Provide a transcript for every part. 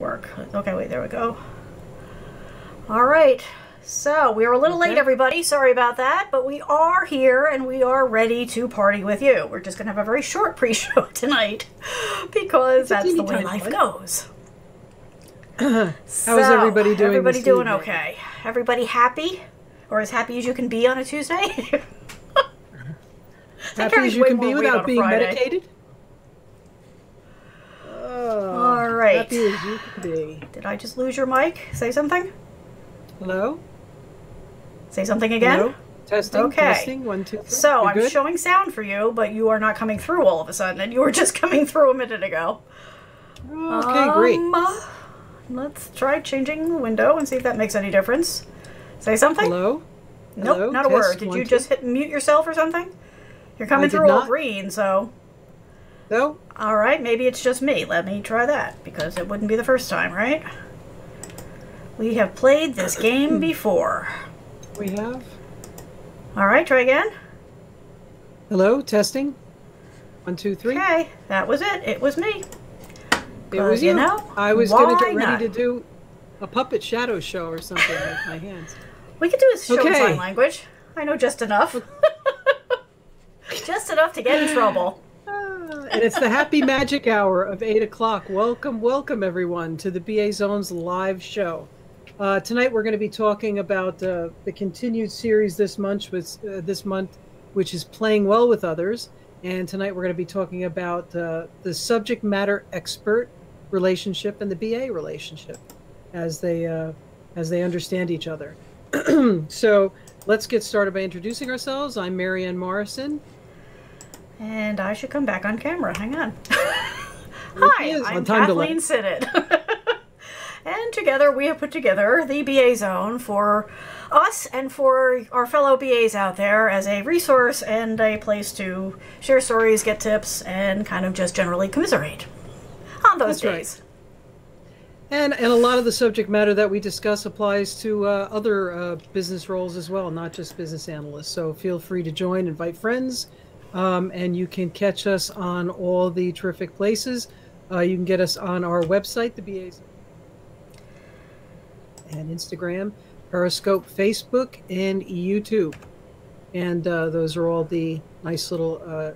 Work. Okay, wait, there we go. All right. So we are a little late, everybody. Sorry about that, but we are here and we are ready to party with you. We're just going to have a very short pre-show tonight because that's the way life goes. How's everybody doing? Everybody doing okay? Everybody happy? Or as happy as you can be on a Tuesday? Happy as you can be without being medicated? All right. Happy as you can be. Did I just lose your mic? Say something? Hello? Say something again? Hello? Testing, okay. Testing, 1, 2, 3. So I'm showing sound for you, but you are not coming through all of a sudden, and you were just coming through a minute ago. Okay, great. Let's try changing the window and see if that makes any difference. Say something? Hello? Nope, Hello? not a word. Did you just hit mute yourself or something? You're coming through all green, so... No? All right, maybe it's just me. Let me try that, because it wouldn't be the first time, right? We have played this game before. We have. All right, try again. Hello, testing. 1, 2, 3. Okay, that was it. It was me. It was you. Know, I was going to get ready to do a puppet shadow show or something with my hands. We could do a show in sign language. I know just enough. Just enough to get in trouble. And it's the happy magic hour of 8 o'clock. Welcome, welcome everyone to the BA Zone's live show. Tonight we're going to be talking about the continued series this month, which is Playing Well with Others. And tonight we're going to be talking about the subject matter expert relationship and the BA relationship as they understand each other. So let's get started by introducing ourselves. I'm Marion Morrison. And I should come back on camera. Hang on. Hi, I'm Kathleen Sinnott. And together we have put together the BA Zone for us and for our fellow BAs out there as a resource and a place to share stories, get tips, and kind of just generally commiserate on those days. Right. And a lot of the subject matter that we discuss applies to other business roles as well, not just business analysts. So feel free to join, invite friends. And you can catch us on all the terrific places. You can get us on our website, the BA's, and Instagram, Periscope, Facebook, and YouTube. And those are all the nice little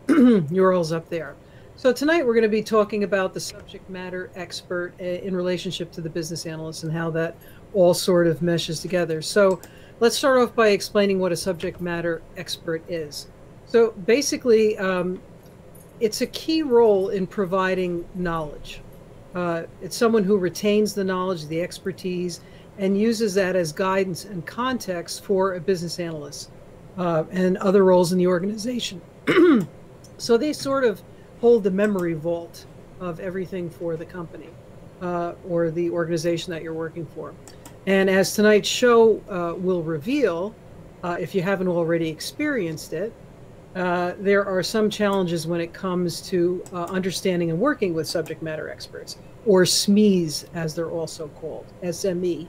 URLs up there. So tonight we're going to be talking about the subject matter expert in relationship to the business analyst and how that all sort of meshes together. So let's start off by explaining what a subject matter expert is. So basically, it's a key role in providing knowledge. It's someone who retains the knowledge, the expertise, and uses that as guidance and context for a business analyst and other roles in the organization. So they sort of hold the memory vault of everything for the company or the organization that you're working for. And as tonight's show will reveal, if you haven't already experienced it, there are some challenges when it comes to understanding and working with subject matter experts, or SMEs, as they're also called, SME.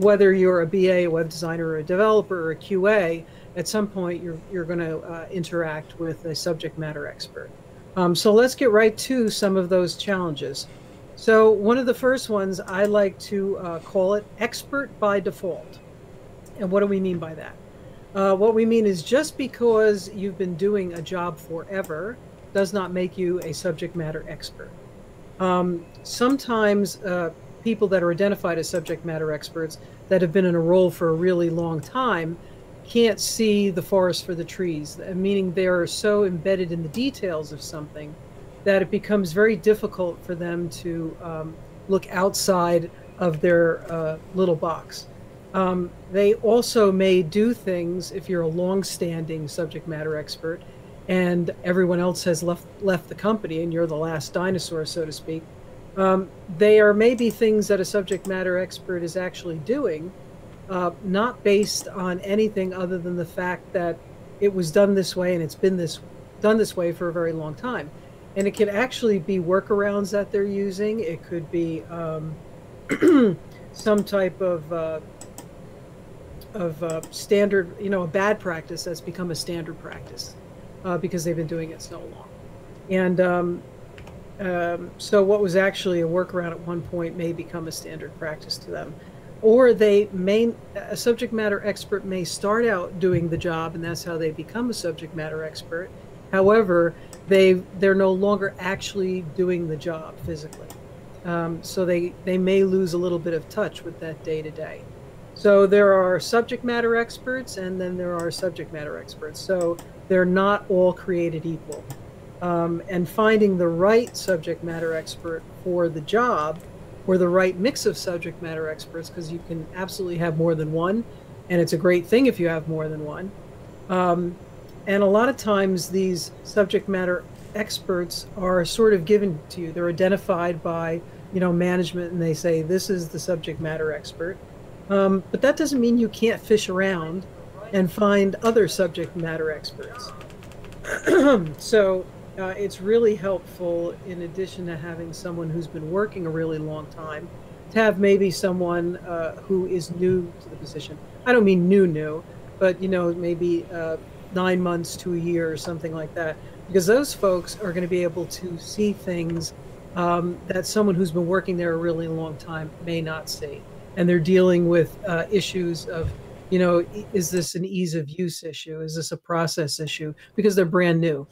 Whether you're a BA, a web designer, or a developer, or a QA, at some point you're going to interact with a subject matter expert. So let's get right to some of those challenges. So one of the first ones, I like to call it expert by default. And what do we mean by that? What we mean is just because you've been doing a job forever does not make you a subject matter expert. Sometimes people that are identified as subject matter experts that have been in a role for a really long time can't see the forest for the trees, meaning they're so embedded in the details of something that it becomes very difficult for them to look outside of their little box. They also may do things, if you're a long-standing subject matter expert and everyone else has left the company and you're the last dinosaur, so to speak, they are maybe things that a subject matter expert is actually doing, not based on anything other than the fact that it was done this way and it's been done this way for a very long time. And it could actually be workarounds that they're using. It could be some type of standard, a bad practice that's become a standard practice because they've been doing it so long. And So what was actually a workaround at one point may become a standard practice to them. Or a subject matter expert may start out doing the job, and that's how they become a subject matter expert. However, they're no longer actually doing the job physically. So they may lose a little bit of touch with that day to day. So there are subject matter experts, and then there are subject matter experts. So they're not all created equal. And finding the right subject matter expert for the job, or the right mix of subject matter experts, because you can absolutely have more than one, and it's a great thing if you have more than one. And a lot of times these subject matter experts are sort of given to you. They're identified by, management, and they say, this is the subject matter expert. But that doesn't mean you can't fish around and find other subject matter experts. So it's really helpful, in addition to having someone who's been working a really long time, to have maybe someone who is new to the position. I don't mean new, but maybe 9 months to a year or something like that, because those folks are going to be able to see things that someone who's been working there a really long time may not see. And they're dealing with issues of, is this an ease of use issue? Is this a process issue? Because they're brand new.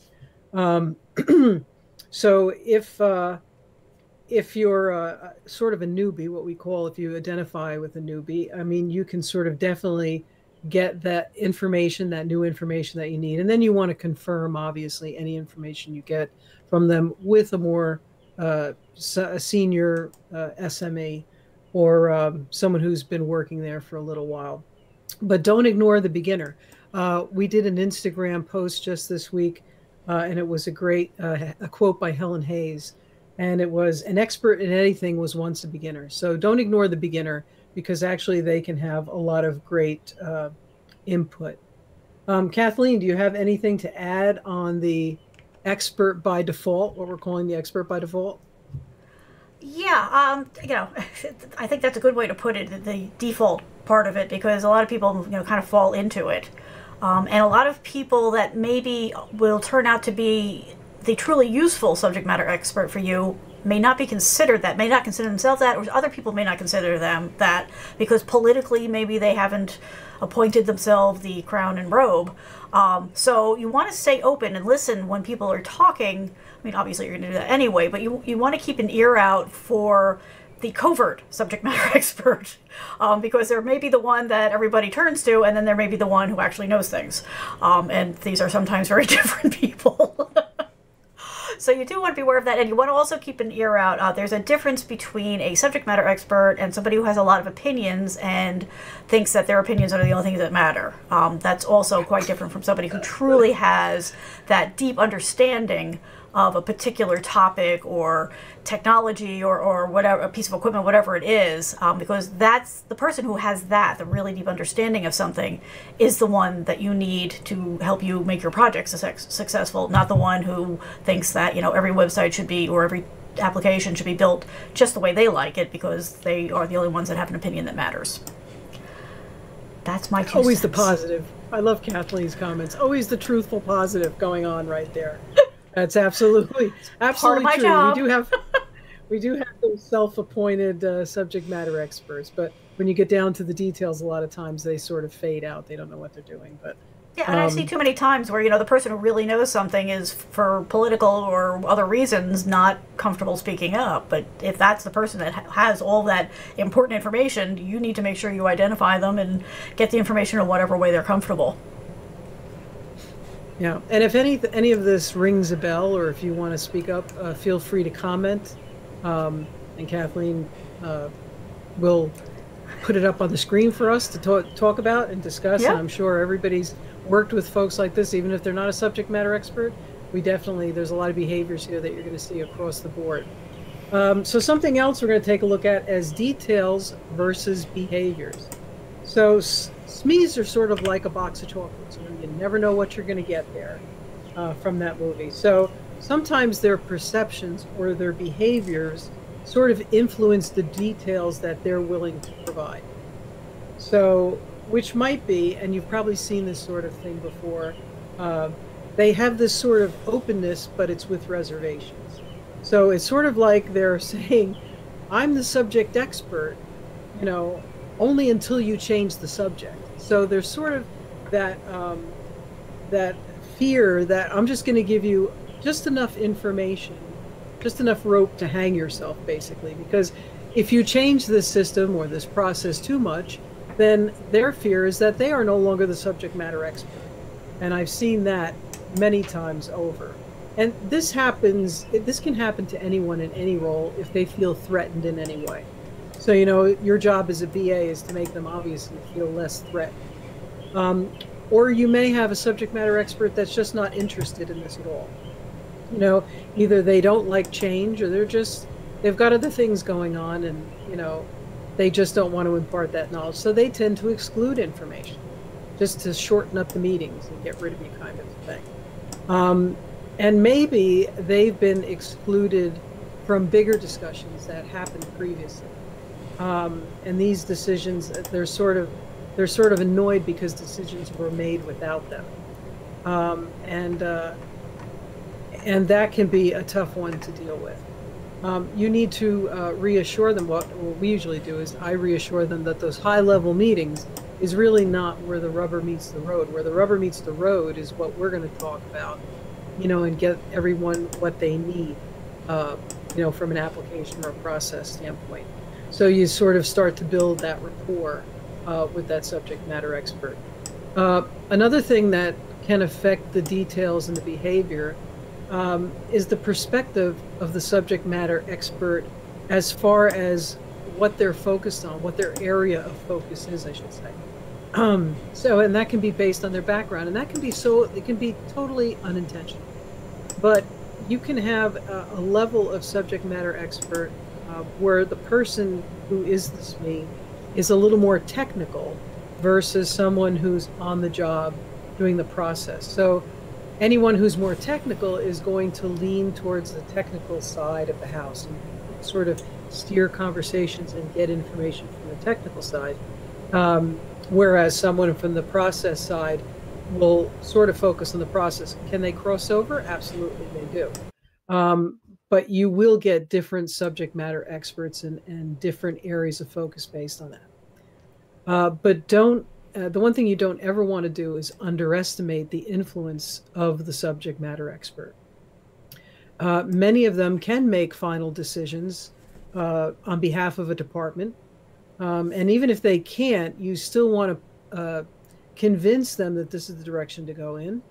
So if you're sort of a newbie, what we call, if you identify with a newbie, I mean, you can sort of definitely get that information, that new information that you need. And then you want to confirm, obviously, any information you get from them with a more a senior SME, or someone who's been working there for a little while. But don't ignore the beginner. We did an Instagram post just this week, and it was a great a quote by Helen Hayes. And it was, an expert in anything was once a beginner. So don't ignore the beginner, because actually they can have a lot of great input. Kathleen, do you have anything to add on the expert by default, what we're calling the expert by default? Yeah, I think that's a good way to put it, the default part of it, because a lot of people, kind of fall into it. And a lot of people that maybe will turn out to be the truly useful subject matter expert for you may not be considered that, may not consider themselves that, or other people may not consider them that, because politically maybe they haven't appointed themselves the crown and robe. So you want to stay open and listen when people are talking. I mean, obviously you're going to do that anyway, but you want to keep an ear out for the covert subject matter expert, because there may be the one that everybody turns to, and then there may be the one who actually knows things. And these are sometimes very different people. So you do want to be aware of that, and you want to also keep an ear out. There's a difference between a subject matter expert and somebody who has a lot of opinions and thinks that their opinions are the only things that matter. That's also quite different from somebody who truly has that deep understanding of a particular topic or technology or whatever, a piece of equipment, whatever it is, because that's the person who has that, the really deep understanding of something, is the one that you need to help you make your project successful, not the one who thinks that, every website should be, or every application should be built just the way they like it, because they are the only ones that have an opinion that matters. That's my 2 cents. Always the positive. I love Kathleen's comments. Always the truthful positive going on right there. That's absolutely part of my true. job. We do have those self-appointed subject matter experts, but when you get down to the details, a lot of times they sort of fade out. They don't know what they're doing. But yeah, and I see too many times where the person who really knows something is, for political or other reasons, not comfortable speaking up. But if that's the person that has all that important information, you need to make sure you identify them and get the information in whatever way they're comfortable. Yeah, and if any of this rings a bell, or if you want to speak up, feel free to comment, and Kathleen will put it up on the screen for us to talk about and discuss. Yeah. And I'm sure everybody's worked with folks like this, even if they're not a subject matter expert. There's a lot of behaviors here that you're going to see across the board. So something else we're going to take a look at as details versus behaviors. So SMEs are sort of like a box of chocolates. You never know what you're going to get there from that movie. So sometimes their perceptions or their behaviors sort of influence the details that they're willing to provide. So, which might be, and you've probably seen this sort of thing before, they have this sort of openness, but it's with reservations. So it's sort of like they're saying, I'm the subject expert, you know, only until you change the subject. So there's sort of that that fear that I'm just going to give you just enough information, just enough rope to hang yourself, basically. Because if you change this system or this process too much, then their fear is that they are no longer the subject matter expert. And I've seen that many times over. And this can happen to anyone in any role if they feel threatened in any way. So, you know, your job as a BA is to make them obviously feel less threatened. Or you may have a subject matter expert that's just not interested in this at all. You know, either they don't like change, or they've got other things going on, and, you know, they just don't want to impart that knowledge. So they tend to exclude information just to shorten up the meetings and get rid of you, kind of thing. And maybe they've been excluded from bigger discussions that happened previously. And these decisions, they're sort of annoyed because decisions were made without them. And that can be a tough one to deal with. You need to reassure them. What we usually do is I reassure them that those high-level meetings is really not where the rubber meets the road. Where the rubber meets the road is what we're going to talk about, you know, and get everyone what they need, you know, from an application or a process standpoint. So you sort of start to build that rapport with that subject matter expert. Another thing that can affect the details and the behavior is the perspective of the subject matter expert as far as what they're focused on, what their area of focus is, I should say. And that can be based on their background, and that can be it can be totally unintentional. But you can have a level of subject matter expert where the person who is the SME is a little more technical versus someone who's on the job doing the process. So anyone who's more technical is going to lean towards the technical side of the house and sort of steer conversations and get information from the technical side. Whereas someone from the process side will sort of focus on the process. Can they cross over? Absolutely, they do. But you will get different subject matter experts and different areas of focus based on that. But the one thing you don't ever want to do is underestimate the influence of the subject matter expert. Many of them can make final decisions on behalf of a department. And even if they can't, you still want to convince them that this is the direction to go in,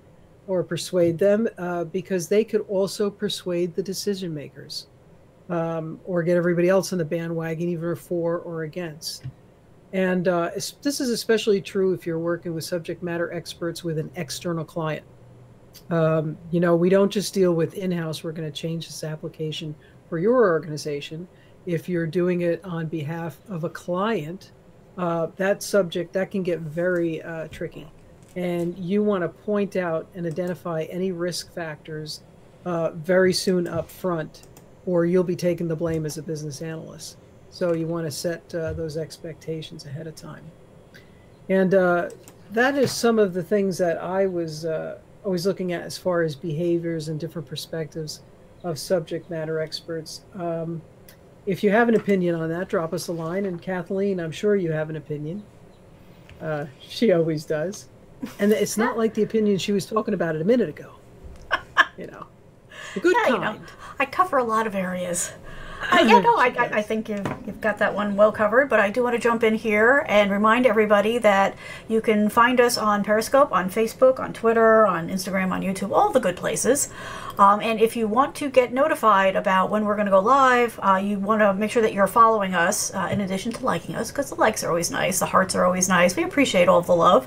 or persuade them, because they could also persuade the decision makers, or get everybody else on the bandwagon, either for or against. And this is especially true if you're working with subject matter experts with an external client. You know, we don't just deal with in-house, we're going to change this application for your organization. If you're doing it on behalf of a client, that can get very tricky. And you want to point out and identify any risk factors very soon up front, or you'll be taking the blame as a business analyst. So you want to set those expectations ahead of time. And that is some of the things that I was always looking at as far as behaviors and different perspectives of subject matter experts. If you have an opinion on that, drop us a line. And Kathleen, I'm sure you have an opinion. She always does. And it's not like the opinion she was talking about a minute ago. You know, the good kind. You know, I cover a lot of areas. I think you've got that one well covered, but I do want to jump in here and remind everybody that you can find us on Periscope, on Facebook, on Twitter, on Instagram, on YouTube, all the good places. And if you want to get notified about when we're going to go live, you want to make sure that you're following us in addition to liking us, because the likes are always nice, the hearts are always nice. We appreciate all of the love.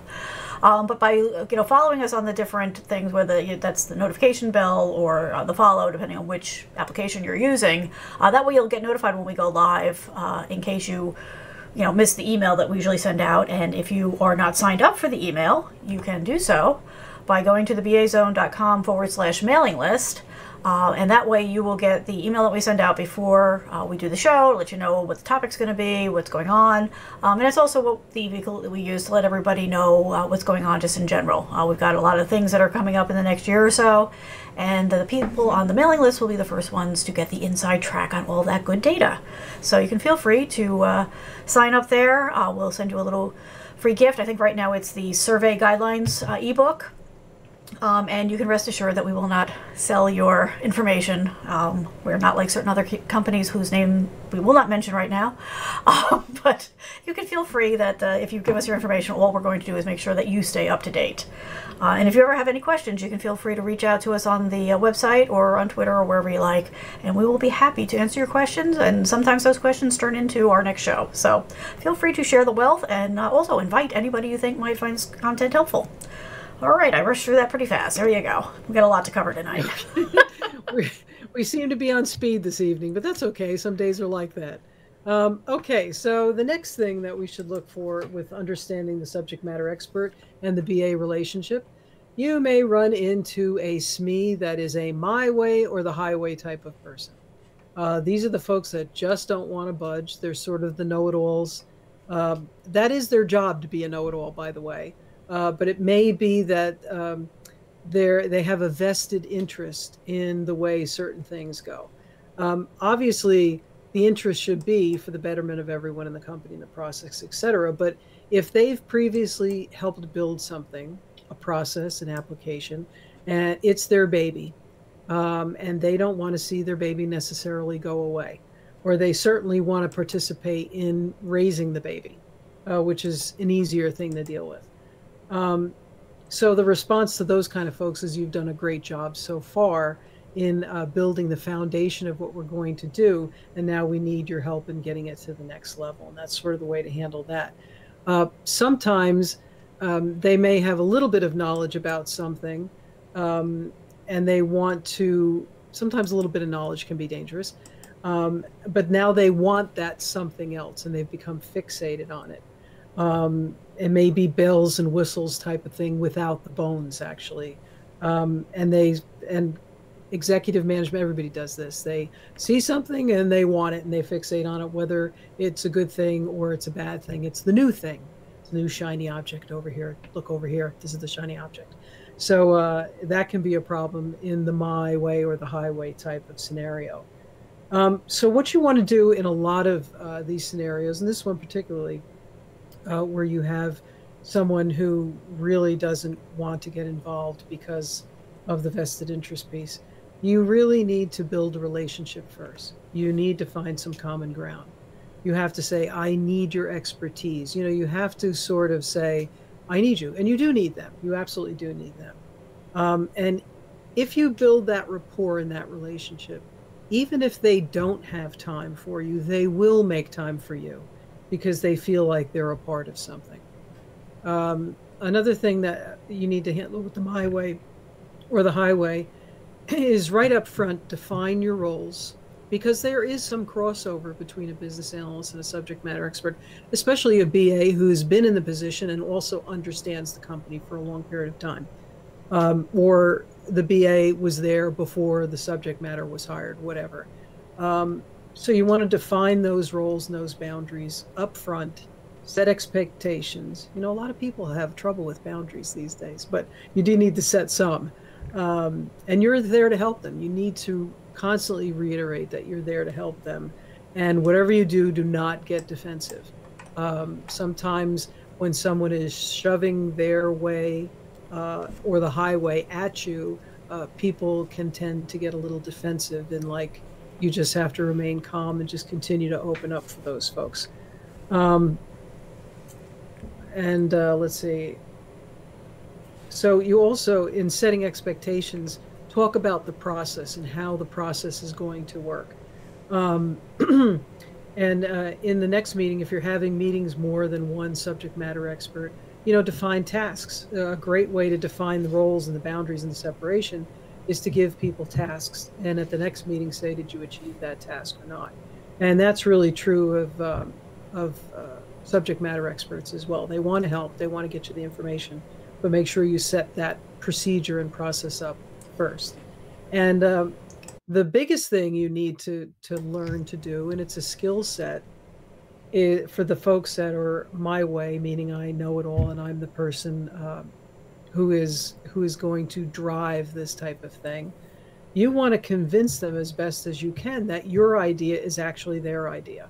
But by following us on the different things, whether that's the notification bell or the follow, depending on which application you're using, that way you'll get notified when we go live. In case you miss the email that we usually send out, and if you are not signed up for the email, you can do so by going to thebazone.com/mailing list. And that way you will get the email that we send out before we do the show, let you know what the topic's going to be, what's going on. And it's also what the vehicle that we use to let everybody know what's going on just in general. We've got a lot of things that are coming up in the next year or so. And the people on the mailing list will be the first ones to get the inside track on all that good data. So you can feel free to sign up there. We'll send you a little free gift. I think right now it's the survey guidelines ebook. And you can rest assured that we will not sell your information. We're not like certain other companies whose name we will not mention right now. But you can feel free that if you give us your information, all we're going to do is make sure that you stay up to date. And if you ever have any questions, you can feel free to reach out to us on the website or on Twitter or wherever you like, and we will be happy to answer your questions. And sometimes those questions turn into our next show. So feel free to share the wealth, and also invite anybody you think might find this content helpful. All right, I rushed through that pretty fast. There you go. We've got a lot to cover tonight. we seem to be on speed this evening, but that's okay. Some days are like that. Okay, so the next thing that we should look for with understanding the subject matter expert and the BA relationship, you may run into a SME that is a my way or the highway type of person. These are the folks that just don't want to budge. They're sort of the know-it-alls. That is their job, to be a know-it-all, by the way. But it may be that they have a vested interest in the way certain things go. Obviously, the interest should be for the betterment of everyone in the company, in the process, etc. But if they've previously helped build something, a process, an application, and it's their baby, and they don't want to see their baby necessarily go away, or they certainly want to participate in raising the baby, which is an easier thing to deal with. So the response to those kind of folks is you've done a great job so far in building the foundation of what we're going to do, and now we need your help in getting it to the next level, and that's sort of the way to handle that. Sometimes they may have a little bit of knowledge about something, and they want to, sometimes a little bit of knowledge can be dangerous, but now they want that something else, and they've become fixated on it. It may be bells and whistles type of thing without the bones, actually. And executive management, everybody does this. They see something and they want it and they fixate on it, whether it's a good thing or it's a bad thing. It's the new thing. It's a new shiny object over here. Look over here. This is the shiny object. So that can be a problem in the my way or the highway type of scenario. So what you want to do in a lot of these scenarios, and this one particularly, where you have someone who really doesn't want to get involved because of the vested interest piece, you really need to build a relationship first. You need to find some common ground. You have to say, I need your expertise. You know, you have to sort of say, I need you. And you do need them. You absolutely do need them. And if you build that rapport in that relationship, even if they don't have time for you, they will make time for you, because they feel like they're a part of something. Another thing that you need to handle with the my way or the highway is right up front, define your roles, because there is some crossover between a business analyst and a subject matter expert, especially a BA who's been in the position and also understands the company for a long period of time. Or the BA was there before the subject matter was hired, whatever. So you want to define those roles and those boundaries up front, set expectations. You know, a lot of people have trouble with boundaries these days, but you do need to set some. And you're there to help them. You need to constantly reiterate that you're there to help them. And whatever you do, do not get defensive. Sometimes when someone is shoving their way or the highway at you, people can tend to get a little defensive, and like, you just have to remain calm and just continue to open up for those folks. Let's see. So you also, in setting expectations, talk about the process and how the process is going to work. In the next meeting, if you're having meetings more than one subject matter expert, you know, define tasks. A great way to define the roles and the boundaries and the separation is to give people tasks, and at the next meeting say, did you achieve that task or not? And that's really true of subject matter experts as well. They want to help, they want to get you the information, but make sure you set that procedure and process up first. And the biggest thing you need to learn to do, and it's a skill set, for the folks that are my way, meaning I know it all and I'm the person who is going to drive this type of thing. You want to convince them as best as you can that your idea is actually their idea.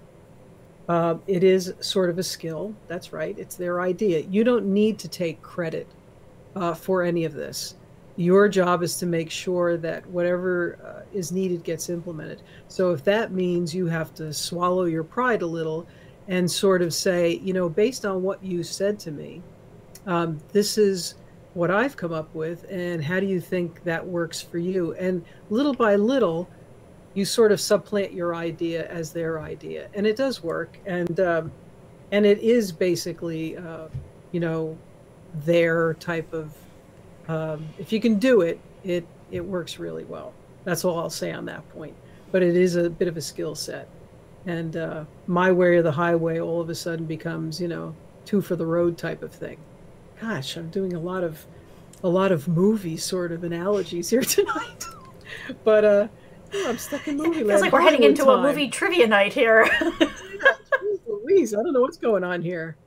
It is sort of a skill. That's right. It's their idea. You don't need to take credit for any of this. Your job is to make sure that whatever is needed gets implemented. So if that means you have to swallow your pride a little and sort of say, based on what you said to me, this is what I've come up with, and how do you think that works for you? And little by little, you sort of supplant your idea as their idea, and it does work. And it is basically, their type of. If you can do it, it works really well. That's all I'll say on that point. But it is a bit of a skill set, and my way or the highway all of a sudden becomes, two for the road type of thing. Gosh, I'm doing a lot of movie sort of analogies here tonight. But I'm stuck in movie land. It feels like we're heading into a movie trivia night here. Yeah, geez Louise, I don't know what's going on here.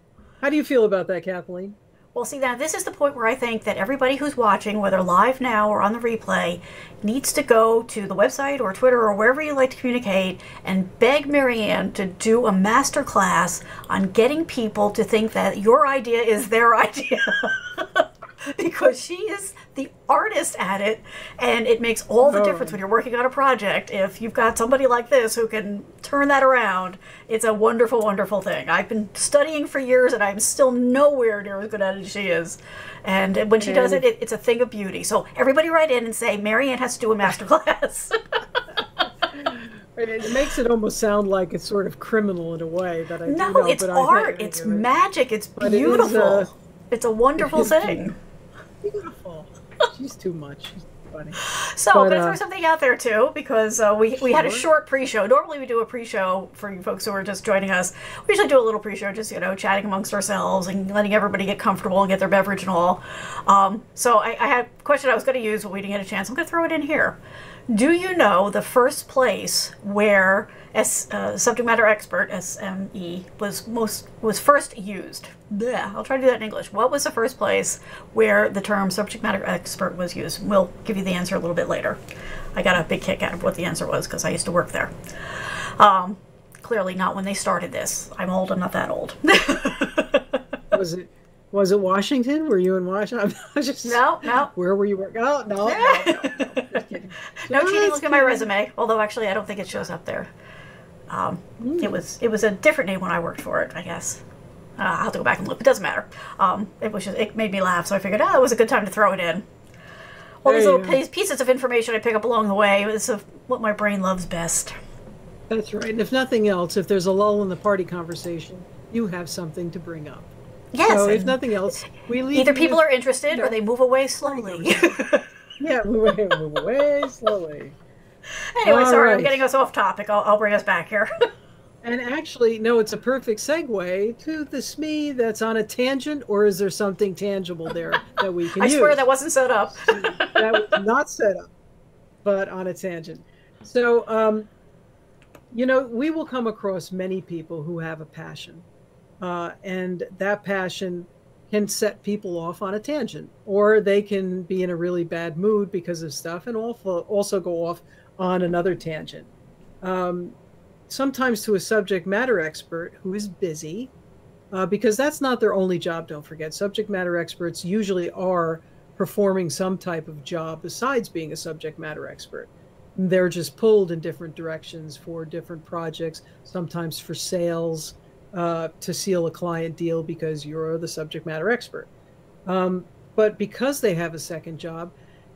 How do you feel about that, Kathleen? Well, see, now this is the point where I think that everybody who's watching, whether live now or on the replay, needs to go to the website or Twitter or wherever you like to communicate and beg Marianne to do a master class on getting people to think that your idea is their idea. Because she is the artist at it, and it makes all the difference when you're working on a project. If you've got somebody like this who can turn that around, it's a wonderful, wonderful thing. I've been studying for years, and I'm still nowhere near as good at it as she is. And when she does it, it's a thing of beauty. So everybody write in and say, Marianne has to do a master class. It makes it almost sound like it's sort of criminal in a way. That I no, do know, it's art. It's magic. It's beautiful. It's a wonderful thing. Beautiful. She's too much. She's funny. So I'm going to throw something out there too, because we had a short pre-show. Normally we do a pre-show for you folks who are just joining us. We usually do a little pre-show, just chatting amongst ourselves and letting everybody get comfortable and get their beverage and all. So I had a question I was going to use, but we didn't get a chance. I'm going to throw it in here. Do you know the first place where subject matter expert, SME, was first used? Yeah, I'll try to do that in English. What was the first place where the term subject matter expert was used? We'll give you the answer a little bit later. I got a big kick out of what the answer was because I used to work there. Clearly not when they started this. I'm old. I'm not that old. Was it Washington? Were you in Washington? No. Where were you working? Oh, no. No cheating. Look at my resume. Although actually, I don't think it shows up there. It was a different name when I worked for it, I guess. I'll have to go back and look. It doesn't matter. It made me laugh, so I figured, it was a good time to throw it in. All these little pieces of information I pick up along the way is what my brain loves best. That's right. And if nothing else, if there's a lull in the party conversation, you have something to bring up. Yes. So if nothing else, we leave. Either people are interested or they move away slowly. Yeah, move away slowly. Anyway, sorry, I'm getting us off topic. I'll bring us back here. And actually, no, it's a perfect segue to the SME that's on a tangent, or is there something tangible there that we can use? I swear that wasn't set up. That was not set up, but on a tangent. So, we will come across many people who have a passion, and that passion can set people off on a tangent, or they can be in a really bad mood because of stuff and also go off on another tangent. Sometimes to a subject matter expert who is busy, because that's not their only job, don't forget. Subject matter experts usually are performing some type of job besides being a subject matter expert. They're just pulled in different directions for different projects, sometimes for sales, to seal a client deal because you're the subject matter expert. But because they have a second job,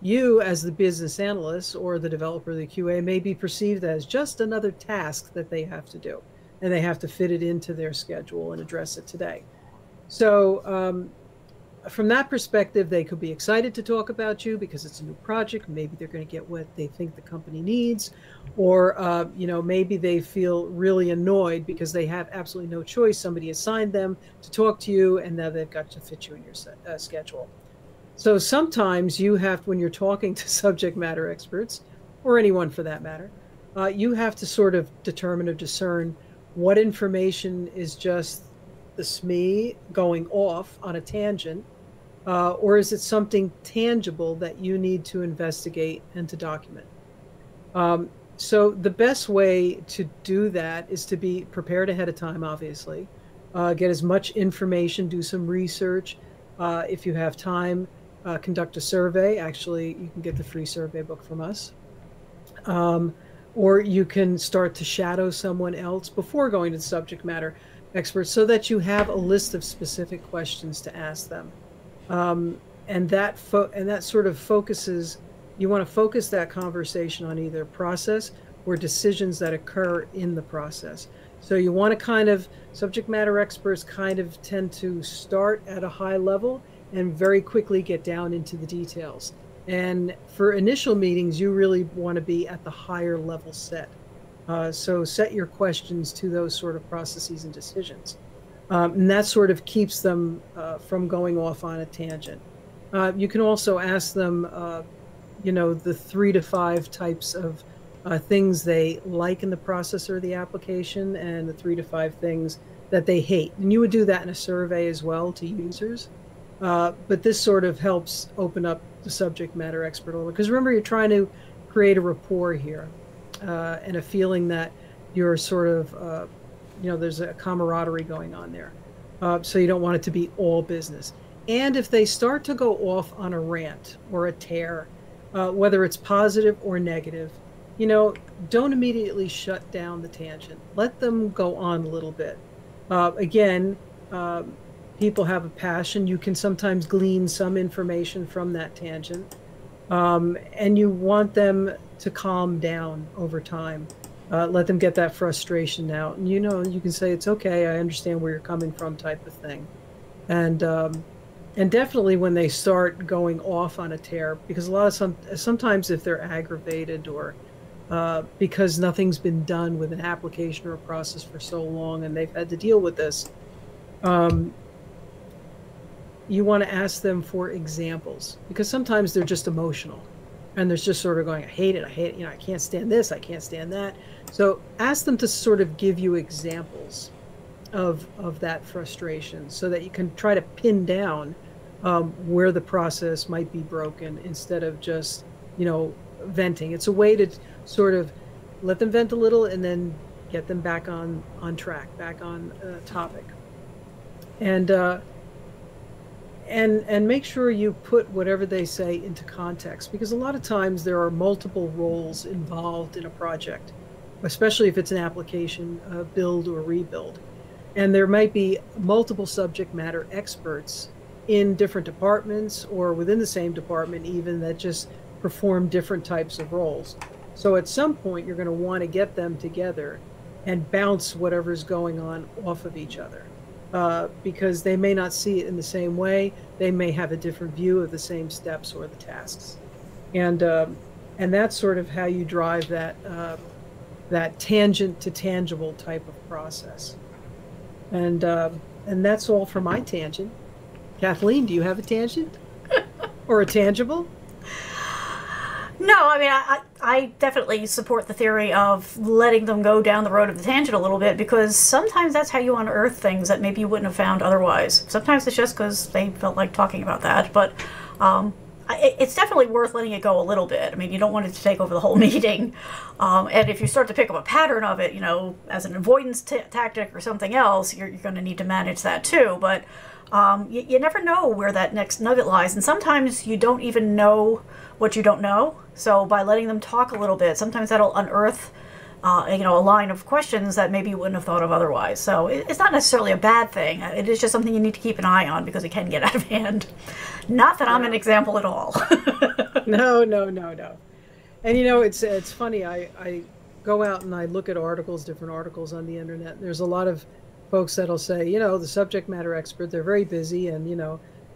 you as the business analyst or the developer, the QA, may be perceived as just another task that they have to do, and they have to fit it into their schedule and address it today. So from that perspective, they could be excited to talk about you because it's a new project. Maybe they're going to get what they think the company needs, or maybe they feel really annoyed because they have absolutely no choice. Somebody assigned them to talk to you, and now they've got to fit you in your schedule. So sometimes you have, when you're talking to subject matter experts, or anyone for that matter, you have to sort of determine or discern what information is just the SME going off on a tangent, or is it something tangible that you need to investigate and to document? So the best way to do that is to be prepared ahead of time, obviously. Get as much information, do some research. If you have time, conduct a survey. Actually, you can get the free survey book from us. Or you can start to shadow someone else before going to the subject matter experts so that you have a list of specific questions to ask them. And that sort of focuses, you want to focus that conversation on either process or decisions that occur in the process. So you want to kind of, subject matter experts kind of tend to start at a high level and very quickly get down into the details. And for initial meetings, you really want to be at the higher level set. So set your questions to those sort of processes and decisions. And that sort of keeps them from going off on a tangent. You can also ask them, the 3 to 5 types of things they like in the process or the application, and the 3 to 5 things that they hate. And you would do that in a survey as well to users. But this sort of helps open up the subject matter expert a little, because remember, you're trying to create a rapport here and a feeling that you're sort of, there's a camaraderie going on there. So you don't want it to be all business. And if they start to go off on a rant or a tear, whether it's positive or negative, don't immediately shut down the tangent. Let them go on a little bit. Again, people have a passion. You can sometimes glean some information from that tangent. And you want them to calm down over time. Let them get that frustration out. And you can say, it's okay, I understand where you're coming from, type of thing. And definitely when they start going off on a tear, because sometimes if they're aggravated or because nothing's been done with an application or a process for so long and they've had to deal with this, you want to ask them for examples, because sometimes they're just emotional and they're just sort of going, I hate it, I can't stand this, I can't stand that. So ask them to sort of give you examples of that frustration so that you can try to pin down where the process might be broken instead of just, venting. It's a way to sort of let them vent a little and then get them back on track, back on topic. And make sure you put whatever they say into context, because a lot of times there are multiple roles involved in a project, especially if it's an application build or rebuild. And there might be multiple subject matter experts in different departments or within the same department even that just perform different types of roles. So at some point you're going to want to get them together and bounce whatever's going on off of each other. Because they may not see it in the same way. They may have a different view of the same steps or the tasks. And that's sort of how you drive that tangent to tangible type of process. And that's all for my tangent. Kathleen, do you have a tangent or a tangible? No, I mean, I definitely support the theory of letting them go down the road of the tangent a little bit, because sometimes that's how you unearth things that maybe you wouldn't have found otherwise. Sometimes it's just because they felt like talking about that, but it's definitely worth letting it go a little bit. I mean, you don't want it to take over the whole meeting. And if you start to pick up a pattern of it, as an avoidance tactic or something else, you're going to need to manage that too. But you never know where that next nugget lies. And sometimes you don't even know what you don't know. So by letting them talk a little bit, sometimes that'll unearth a line of questions that maybe you wouldn't have thought of otherwise. So it's not necessarily a bad thing. It is just something you need to keep an eye on, because it can get out of hand. Not that I'm an example at all. No. And it's funny. I go out and I look at different articles on the internet. There's a lot of folks that'll say, the subject matter expert, they're very busy and,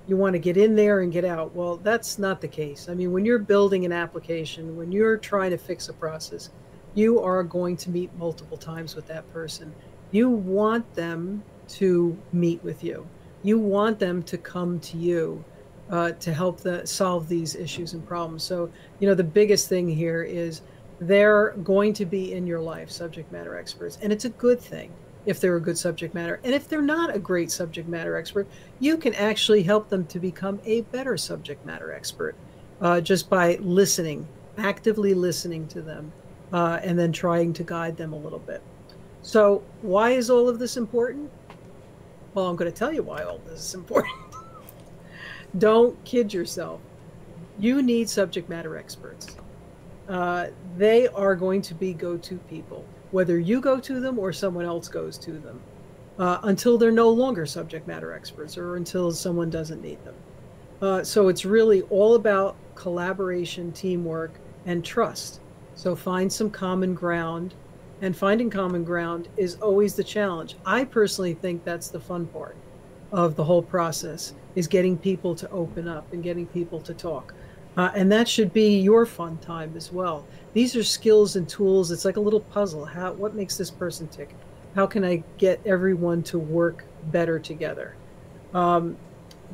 you want to get in there and get out. Well, that's not the case. I mean, when you're building an application, when you're trying to fix a process, you are going to meet multiple times with that person. You want them to meet with you. You want them to come to you to help solve these issues and problems. So, the biggest thing here is they're going to be in your life, subject matter experts, and it's a good thing. if they're a good subject matter. And if they're not a great subject matter expert, you can actually help them to become a better subject matter expert just by listening, actively listening to them, and then trying to guide them a little bit. So why is all of this important? Well, I'm going to tell you why all this is important. Don't kid yourself. You need subject matter experts. They are going to be go-to people, whether you go to them or someone else goes to them, until they're no longer subject matter experts or until someone doesn't need them. So it's really all about collaboration, teamwork, and trust. So find some common ground, and finding common ground is always the challenge. I personally think that's the fun part of the whole process, is getting people to open up and getting people to talk. And that should be your fun time as well. These are skills and tools. It's like a little puzzle. What makes this person tick? How can I get everyone to work better together?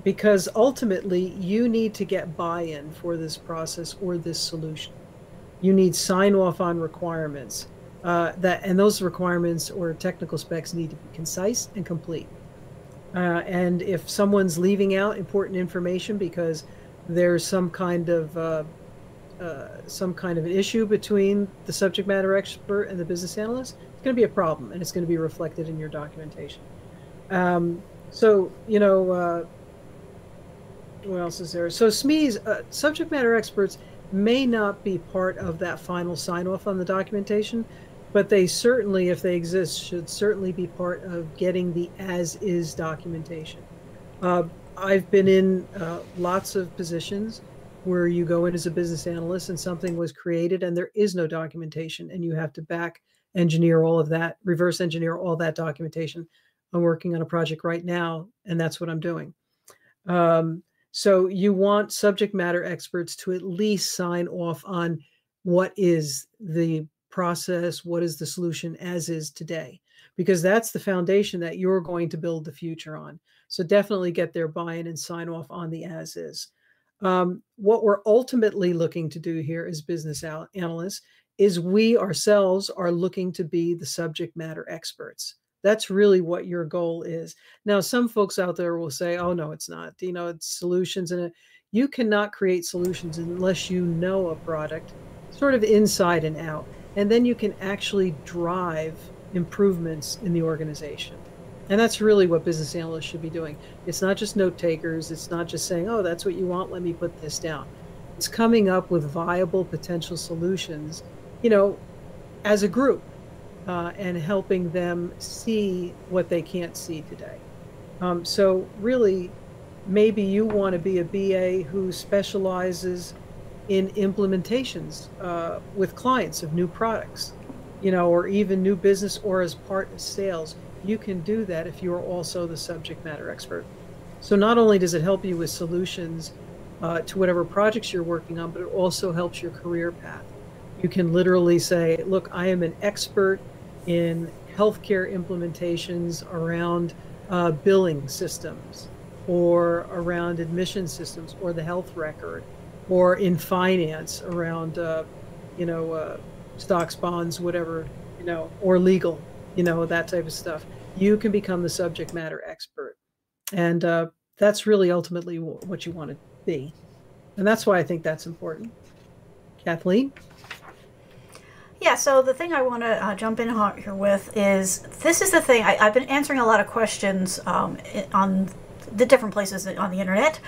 Because ultimately, you need to get buy-in for this process or this solution. You need sign-off on requirements. And those requirements or technical specs need to be concise and complete. And if someone's leaving out important information because there's some kind of an issue between the subject matter expert and the business analyst, it's going to be a problem, and it's going to be reflected in your documentation. So, what else is there? So SMEs, subject matter experts, may not be part of that final sign-off on the documentation, but they certainly, if they exist, should certainly be part of getting the as-is documentation. I've been in lots of positions where you go in as a business analyst and something was created and there is no documentation, and you have to back engineer all of that, reverse engineer all that documentation. I'm working on a project right now, and that's what I'm doing. So you want subject matter experts to at least sign off on what is the process, what is the solution as is today, because that's the foundation that you're going to build the future on. So definitely get their buy-in and sign off on the as is. What we're ultimately looking to do here as business analysts is we ourselves are looking to be the subject matter experts. That's really what your goal is. Now, some folks out there will say, oh, no, it's not. It's solutions. And you cannot create solutions unless you know a product sort of inside and out. And then you can actually drive improvements in the organization. And that's really what business analysts should be doing. It's not just note takers. It's not just saying, oh, that's what you want, let me put this down. It's coming up with viable potential solutions, as a group. And helping them see what they can't see today. So really, maybe you want to be a BA who specializes in implementations with clients of new products, or even new business, or as part of sales. You can do that if you're also the subject matter expert. So not only does it help you with solutions to whatever projects you're working on, but it also helps your career path. You can literally say, look, I am an expert in healthcare implementations around billing systems, or around admission systems, or the health record, or in finance around, stocks, bonds, whatever, or legal, that type of stuff. You can become the subject matter expert. And that's really ultimately what you want to be. And that's why I think that's important. Kathleen? Yeah, so the thing I want to jump in here with is, this is the thing, I've been answering a lot of questions on the different places on the internet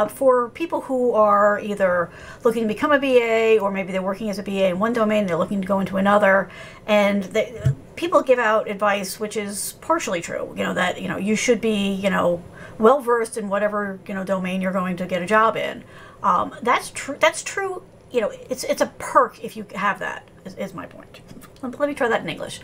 for people who are either looking to become a BA, or maybe they're working as a BA in one domain, they're looking to go into another, and people give out advice which is partially true, that you should be well versed in whatever domain you're going to get a job in. That's true. It's a perk if you have that, is my point. Let me try that in English.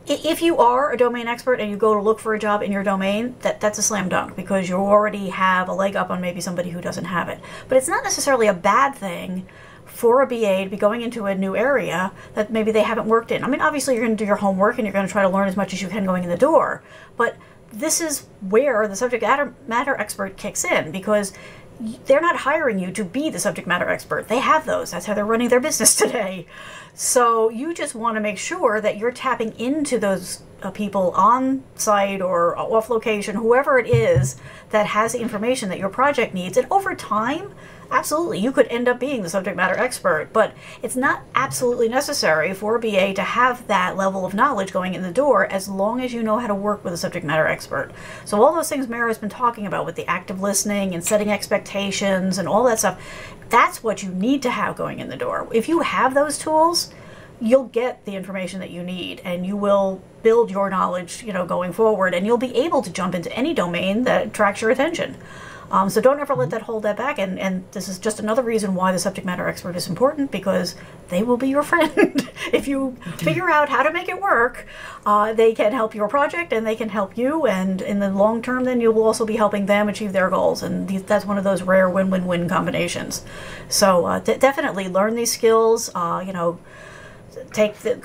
If you are a domain expert and you go to look for a job in your domain, that's a slam dunk, because you already have a leg up on maybe somebody who doesn't have it. But it's not necessarily a bad thing for a BA to be going into a new area that maybe they haven't worked in. I mean, obviously you're going to do your homework and you're going to try to learn as much as you can going in the door, but this is where the subject matter expert kicks in, because they're not hiring you to be the subject matter expert. They have those. That's how they're running their business today. So you just want to make sure that you're tapping into those people on site or off location, whoever it is that has the information that your project needs. And over time, absolutely, you could end up being the subject matter expert, but it's not absolutely necessary for a BA to have that level of knowledge going in the door as long as you know how to work with a subject matter expert. So all those things Mara has been talking about with the active listening and setting expectations and all that stuff, that's what you need to have going in the door. If you have those tools, you'll get the information that you need, and you will build your knowledge, going forward, and you'll be able to jump into any domain that attracts your attention. So don't ever let that hold that back. And this is just another reason why the subject matter expert is important, because they will be your friend. If you figure out how to make it work, they can help your project and they can help you. And in the long term, then you will also be helping them achieve their goals. And that's one of those rare win-win-win combinations. So definitely learn these skills, go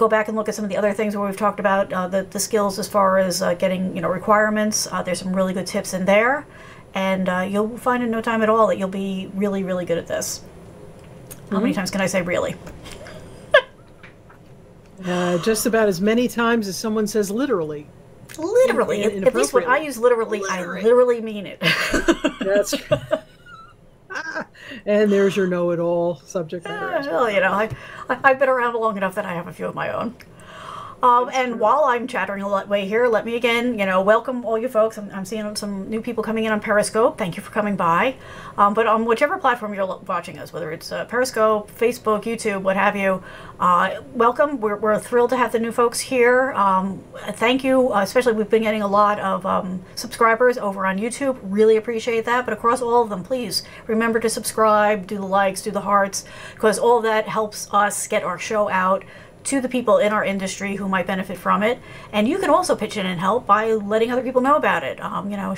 back and look at some of the other things where we've talked about the skills as far as getting requirements. There's some really good tips in there. And you'll find in no time at all that you'll be really, really good at this. How many times can I say really? Just about as many times as someone says literally. Literally. At least when I use literally, I literally mean it. That's and there's your know-it-all subject matter. Well, I've been around long enough that I have a few of my own. And while I'm chattering away here, let me again, welcome all you folks. I'm seeing some new people coming in on Periscope. Thank you for coming by. But on whichever platform you're watching us, whether it's Periscope, Facebook, YouTube, what have you, welcome. We're thrilled to have the new folks here. Thank you. Especially, we've been getting a lot of subscribers over on YouTube. Really appreciate that. But across all of them, please remember to subscribe, do the likes, do the hearts, because all of that helps us get our show out to the people in our industry who might benefit from it. And you can also pitch in and help by letting other people know about it.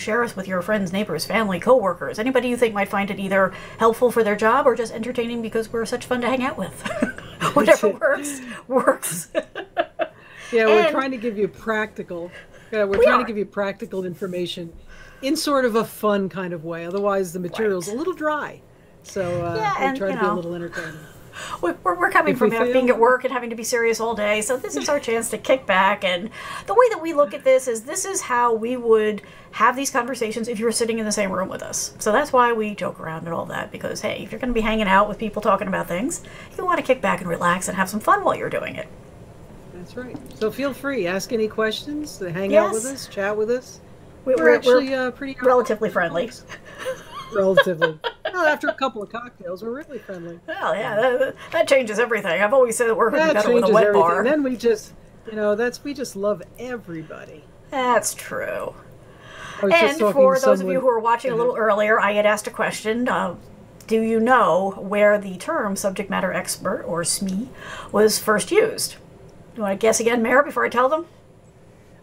Share us with your friends, neighbors, family, co-workers, anybody you think might find it either helpful for their job or just entertaining because we're such fun to hang out with. Whatever works. Yeah, we're trying to give you practical. Trying to give you practical information in sort of a fun kind of way. Otherwise, the material's a little dry. So we try to be a little entertaining. We're coming from being at work and having to be serious all day, so this is our chance to kick back. And the way that we look at this is how we would have these conversations if you were sitting in the same room with us. So that's why we joke around and all that, because hey, if you're going to be hanging out with people talking about things, you want to kick back and relax and have some fun while you're doing it. That's right. So feel free, ask any questions, hang out with us, chat with us. We're actually pretty relatively friendly. Relatively. Well, after a couple of cocktails, we're really friendly. Well, yeah, that changes everything. I've always said that we're better with a wet bar. Then we just, we just love everybody. That's true. And for those of you who are watching a little earlier, I had asked a question. Do you know where the term subject matter expert, or SME, was first used? You want to guess again, Mara, before I tell them?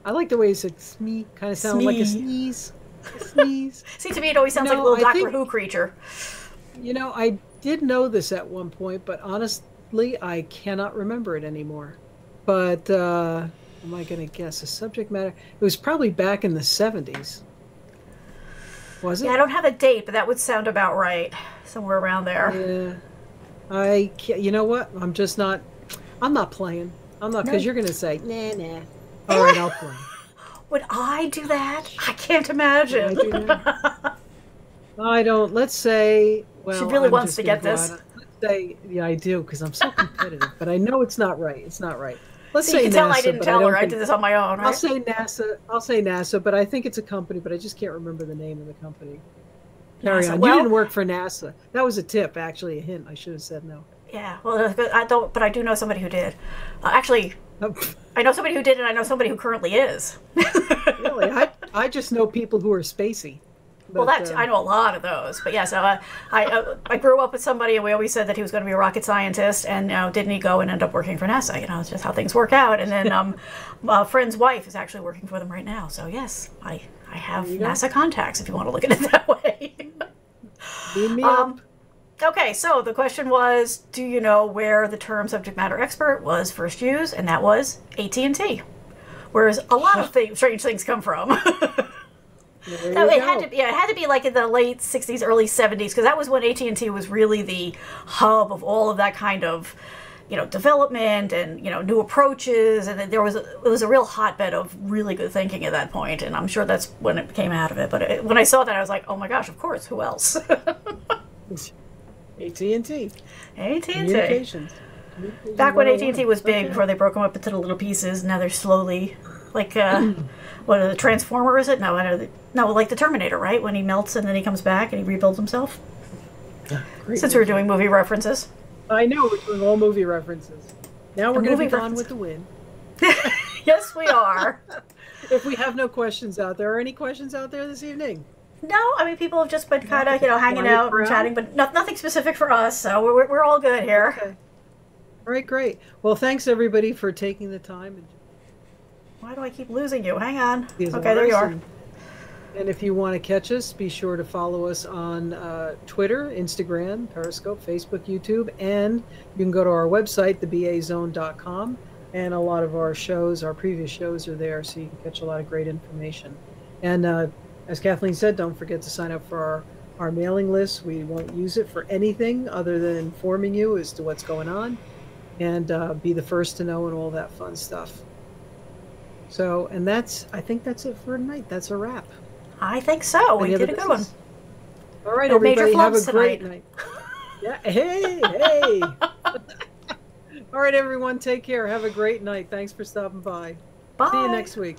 I like the way you said SME. Kind of sounded like a sneeze. Sneeze. See, to me it always sounds like a little Doctor Who creature. I did know this at one point, but honestly, I cannot remember it anymore. But am I going to guess a subject matter? It was probably back in the 70s. Was it? Yeah, I don't have a date, but that would sound about right. Somewhere around there. Yeah. You know what? I'm not playing. I'm not, because you're going to say, nah. All right, I'll play. Would I do that? I can't imagine. I do that. I don't. Let's say, well, she really wants to get this. Let's say, yeah, I do, because I'm so competitive. But I know it's not right. It's not right. Let's say you can NASA, tell I didn't tell her. I did this on my own, right? I'll say NASA, but I think it's a company, but I just can't remember the name of the company. Carry on. You didn't work for NASA. That was a tip, actually, a hint. I should have said no. Yeah, well, I don't, but I do know somebody who did. Actually, I know somebody who did, and I know somebody who currently is. Really? I just know people who are spacey. But, well, I know a lot of those. But yeah, so I grew up with somebody, and we always said that he was going to be a rocket scientist, and didn't he go and end up working for NASA? It's just how things work out. And then a friend's wife is actually working for them right now. So yes, I have NASA contacts if you want to look at it that way. Beam me up. Okay, so the question was, do you know where the term subject matter expert was first used? And that was AT&T. Whereas a lot of strange things come from. It had to be like in the late 60s, early 70s, because that was when AT&T was really the hub of all of that kind of, development and, new approaches. And it was a real hotbed of really good thinking at that point. And I'm sure that's when it came out of it. But when I saw that, I was like, oh my gosh, of course, who else? AT&T. Communications. Back when AT&T was big, before they broke them up into the little pieces, now they're slowly, like, what are the Transformer, is it? No, like the Terminator, right? When he melts and then he comes back and he rebuilds himself. Since we're doing movie references. I know, we're doing all movie references. Now we're going to be Gone with the Wind. Yes, we are. If we have no questions out there, are any questions out there this evening? No, I mean, people have just been kind of, hanging out and chatting, but nothing specific for us, so we're all good here. Okay. All right, great. Well, thanks everybody for taking the time. Why do I keep losing you? Hang on. Okay, there you are. And if you want to catch us, be sure to follow us on Twitter, Instagram, Periscope, Facebook, YouTube, and you can go to our website, thebazone.com, and a lot of our shows, our previous shows are there, so you can catch a lot of great information. And as Kathleen said, don't forget to sign up for our mailing list. We won't use it for anything other than informing you as to what's going on, and be the first to know and all that fun stuff. So, and I think that's it for tonight. That's a wrap. I think so. We did a good one. All right, everybody, have a great night. Yeah, hey. All right, everyone, take care. Have a great night. Thanks for stopping by. Bye. See you next week.